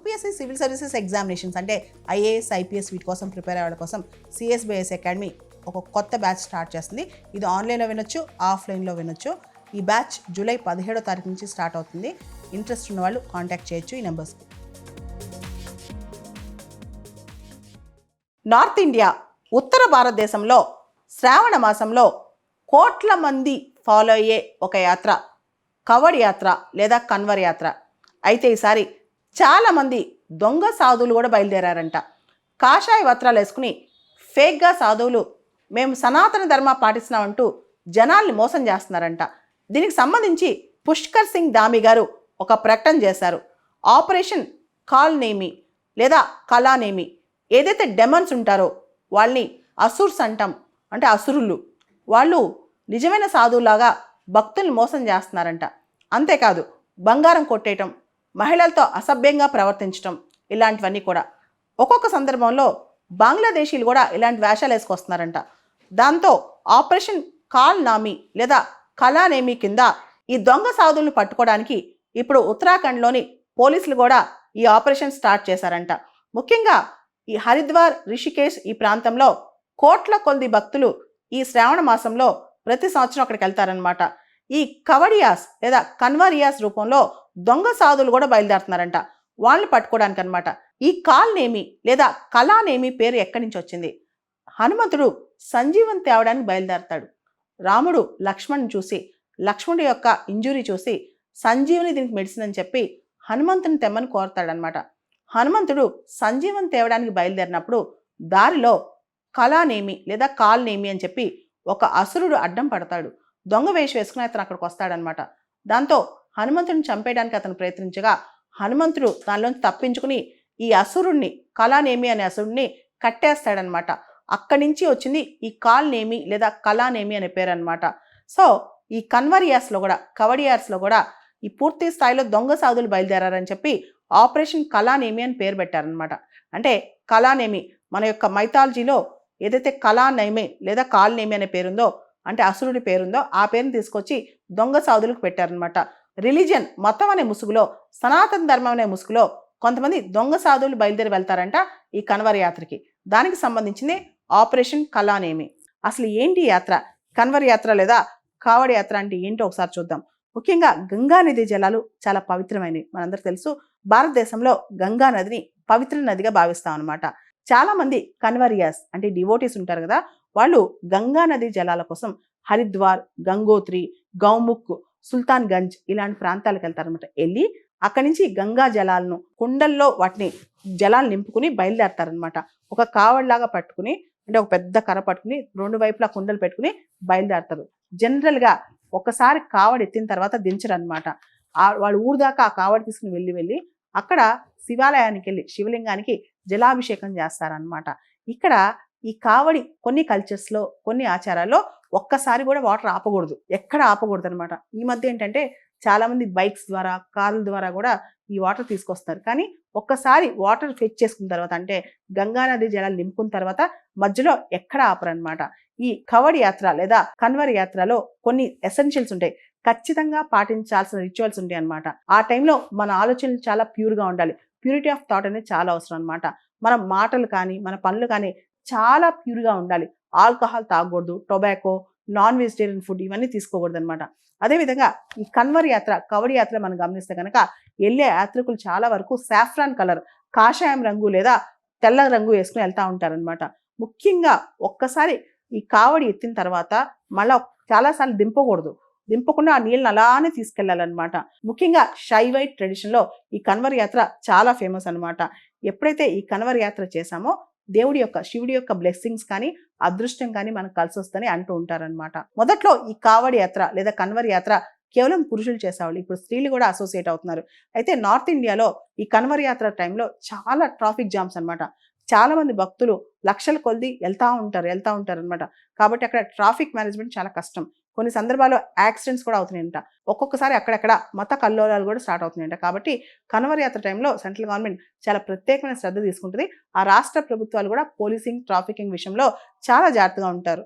UPSC civil services examinations అంటే IAS IPS వీటి కోసం ప్రిపేర్ అయ్యే వాళ్ళ కోసం సిఎస్బిఎస్ అకాడమీ ఒక కొత్త బ్యాచ్ స్టార్ట్ చేస్తుంది. ఇది ఆన్లైన్లో వినొచ్చు, ఆఫ్లైన్లో వినొచ్చు. ఈ బ్యాచ్ జూలై 17వ తారీఖు నుంచి స్టార్ట్ అవుతుంది. ఇంట్రెస్ట్ ఉన్న వాళ్ళు కాంటాక్ట్ చేయొచ్చు ఈ నెంబర్స్కి. నార్త్ ఇండియా, ఉత్తర భారతదేశంలో శ్రావణ మాసంలో కోట్ల మంది ఫాలో అయ్యే ఒక యాత్ర కవడ్ యాత్ర లేదా కన్వర్ యాత్ర. అయితే ఈసారి చాలామంది దొంగ సాధువులు కూడా బయలుదేరారంట. కాషాయ వస్త్రాలు వేసుకుని ఫేక్గా సాధువులు మేము సనాతన ధర్మ పాటిస్తున్నామంటూ జనాల్ని మోసం చేస్తున్నారంట. దీనికి సంబంధించి పుష్కర్ సింగ్ ధామి గారు ఒక ప్రకటన చేశారు. ఆపరేషన్ కాల్నేమి లేదా కళానేమి, ఏదైతే డెమన్స్ ఉంటారో వాళ్ళని అసుర్స్ అంటాం, అంటే అసురులు. వాళ్ళు నిజమైన సాధువులాగా భక్తుల్ని మోసం చేస్తున్నారంట. అంతేకాదు బంగారం కొట్టేయటం, మహిళలతో అసభ్యంగా ప్రవర్తించటం, ఇలాంటివన్నీ కూడా. ఒక్కొక్క సందర్భంలో బంగ్లాదేశీలు కూడా ఇలాంటి వేషాలు వేసుకొస్తున్నారంట. దాంతో ఆపరేషన్ కాల్నామీ లేదా కళానేమి కింద ఈ దొంగ సాధువులను పట్టుకోవడానికి ఇప్పుడు ఉత్తరాఖండ్లోని పోలీసులు కూడా ఈ ఆపరేషన్ స్టార్ట్ చేశారంట. ముఖ్యంగా ఈ హరిద్వార్, రిషికేశ్ ఈ ప్రాంతంలో కోట్ల కొద్ది భక్తులు ఈ శ్రావణ మాసంలో ప్రతి సంవత్సరం అక్కడికి వెళ్తారనమాట. ఈ కవడియాస్ లేదా కన్వరియాస్ రూపంలో దొంగ సాధువులు కూడా బయలుదేరుతున్నారంట వాళ్ళని పట్టుకోవడానికి అనమాట. ఈ కాల్నేమి లేదా కళానేమి పేరు ఎక్కడి నుంచి వచ్చింది? హనుమంతుడు సంజీవన్ తేవడానికి బయలుదేరతాడు. రాముడు లక్ష్మణ్ని చూసి, లక్ష్మణుడి యొక్క ఇంజురీ చూసి సంజీవని దీనికి మెడిసిన్ అని చెప్పి హనుమంతుని తెమ్మని కోరతాడనమాట. హనుమంతుడు సంజీవన్ తేవడానికి బయలుదేరినప్పుడు దారిలో కళానేమి లేదా కాల్నేమి అని చెప్పి ఒక అసురుడు అడ్డం పడతాడు. దొంగ వేషం వేసుకుని అతను అక్కడికి వస్తాడనమాట. దాంతో హనుమంతుడిని చంపేయడానికి అతను ప్రయత్నించగా హనుమంతుడు దానిలోంచి తప్పించుకుని ఈ అసురుణ్ణి, కళానేమి అనే అసురుణ్ణి కట్టేస్తాడనమాట. అక్కడి నుంచి వచ్చింది ఈ కాల్నేమి లేదా కళానేమి అనే పేరు అనమాట. సో ఈ కన్వరియాస్లో కూడా, కవడియార్స్లో కూడా ఈ పూర్తి స్థాయిలో దొంగ సాధువులు బయలుదేరారని చెప్పి ఆపరేషన్ కళానేమి అని పేరు పెట్టారనమాట. అంటే కళానేమి మన యొక్క మైథాలజీలో ఏదైతే కళానేమి లేదా కాల్నేమి అనే పేరుందో, అంటే అసురుడి పేరుందో, ఆ పేరుని తీసుకొచ్చి దొంగ సాధువులకు పెట్టారనమాట. రిలీజియన్, మతం అనే ముసుగులో, సనాతన ధర్మం అనే ముసుగులో కొంతమంది దొంగ సాధువులు బయలుదేరి వెళ్తారంట ఈ కన్వర్ యాత్రకి. దానికి సంబంధించింది ఆపరేషన్ కళానేమి. అసలు ఏంటి యాత్ర? కన్వర్ యాత్ర లేదా కావడి యాత్ర అంటే ఏంటో ఒకసారి చూద్దాం. ముఖ్యంగా గంగా నది జలాలు చాలా పవిత్రమైనవి. మనందరూ తెలుసు, భారతదేశంలో గంగా నదిని పవిత్ర నదిగా భావిస్తాం అనమాట. చాలా మంది కన్వరియాస్ అంటే డివోటీస్ ఉంటారు కదా, వాళ్ళు గంగా నది జలాల కోసం హరిద్వార్, గంగోత్రి, గౌముఖ్, సుల్తాన్ గంజ్ ఇలాంటి ప్రాంతాలకు వెళ్తారనమాట. వెళ్ళి అక్కడి నుంచి గంగా జలాలను కుండల్లో వాటిని జలాలు నింపుకుని బయలుదేరతారనమాట. ఒక కావడిలాగా పట్టుకుని, అంటే ఒక పెద్ద కర్ర పట్టుకుని రెండు వైపులా కుండలు పెట్టుకుని బయలుదేరతారు. జనరల్గా ఒకసారి కావడి ఎత్తిన తర్వాత దించరనమాట. వాళ్ళు ఊరు దాకా ఆ కావడి తీసుకుని వెళ్ళి అక్కడ శివాలయానికి వెళ్ళి శివలింగానికి జలాభిషేకం చేస్తారనమాట. ఇక్కడ ఈ కావడి కొన్ని కల్చర్స్లో, కొన్ని ఆచారాల్లో ఒక్కసారి కూడా వాటర్ ఆపకూడదు, ఎక్కడ ఆపకూడదు అనమాట. ఈ మధ్య ఏంటంటే చాలామంది బైక్స్ ద్వారా, కార్ల ద్వారా కూడా ఈ వాటర్ తీసుకొస్తారు. కానీ ఒక్కసారి వాటర్ ఫెచ్ చేసుకున్న తర్వాత, అంటే గంగా నది జలాలు నింపుకున్న తర్వాత మధ్యలో ఎక్కడ ఆపరనమాట. ఈ కవడి యాత్ర లేదా కన్వర్ యాత్రలో కొన్ని ఎసెన్షియల్స్ ఉంటాయి, ఖచ్చితంగా పాటించాల్సిన రిచువల్స్ ఉంటాయి అనమాట. ఆ టైంలో మన ఆలోచనలు చాలా ప్యూర్గా ఉండాలి. ప్యూరిటీ ఆఫ్ థాట్ అనేది చాలా అవసరం అనమాట. మన మాటలు కానీ, మన పనులు కానీ చాలా ప్యూర్గా ఉండాలి. ఆల్కహాల్ తాగకూడదు, టొబాకో, నాన్ వెజిటేరియన్ ఫుడ్ ఇవన్నీ తీసుకోకూడదు అనమాట. అదేవిధంగా ఈ కన్వర్ యాత్ర, కవడి యాత్ర మనం గమనిస్తే కనుక వెళ్ళే యాత్రికులు చాలా వరకు సాఫ్రాన్ కలర్, కాషాయం రంగు లేదా తెల్ల రంగు వేసుకుని వెళ్తూ ఉంటారనమాట. ముఖ్యంగా ఒక్కసారి ఈ కావడి ఎత్తిన తర్వాత మళ్ళీ చాలాసార్లు దింపకూడదు, దింపకుండా ఆ నీళ్ళని అలానే తీసుకెళ్లాలన్నమాట. ముఖ్యంగా శైవైట్ ట్రెడిషన్లో ఈ కన్వర్ యాత్ర చాలా ఫేమస్ అనమాట. ఎప్పుడైతే ఈ కన్వర్ యాత్ర చేశామో దేవుడి యొక్క, శివుడి యొక్క బ్లెస్సింగ్స్ కానీ, అదృష్టం కానీ మనకు కలిసి వస్తుందని అంటూ ఉంటారనమాట. మొదట్లో ఈ కావడి యాత్ర లేదా కన్వర్ యాత్ర కేవలం పురుషులు చేసేవాళ్ళు, ఇప్పుడు స్త్రీలు కూడా అసోసియేట్ అవుతున్నారు. అయితే నార్త్ ఇండియాలో ఈ కన్వర్ యాత్ర టైంలో చాలా ట్రాఫిక్ జామ్స్ అనమాట. చాలా మంది భక్తులు లక్షల కొద్ది వెళ్తూ ఉంటారు అనమాట. కాబట్టి అక్కడ ట్రాఫిక్ మేనేజ్మెంట్ చాలా కష్టం. కొన్ని సందర్భాల్లో యాక్సిడెంట్స్ కూడా అవుతున్నాయంట. ఒక్కొక్కసారి అక్కడక్కడ మత కల్లోలాలు కూడా స్టార్ట్ అవుతున్నాయంట. కాబట్టి కన్వర్ యాత్ర టైంలో సెంట్రల్ గవర్నమెంట్ చాలా ప్రత్యేకమైన శ్రద్ధ తీసుకుంటుంది. ఆ రాష్ట్ర ప్రభుత్వాలు కూడా పోలీసింగ్, ట్రాఫికింగ్ విషయంలో చాలా జాగ్రత్తగా ఉంటారు.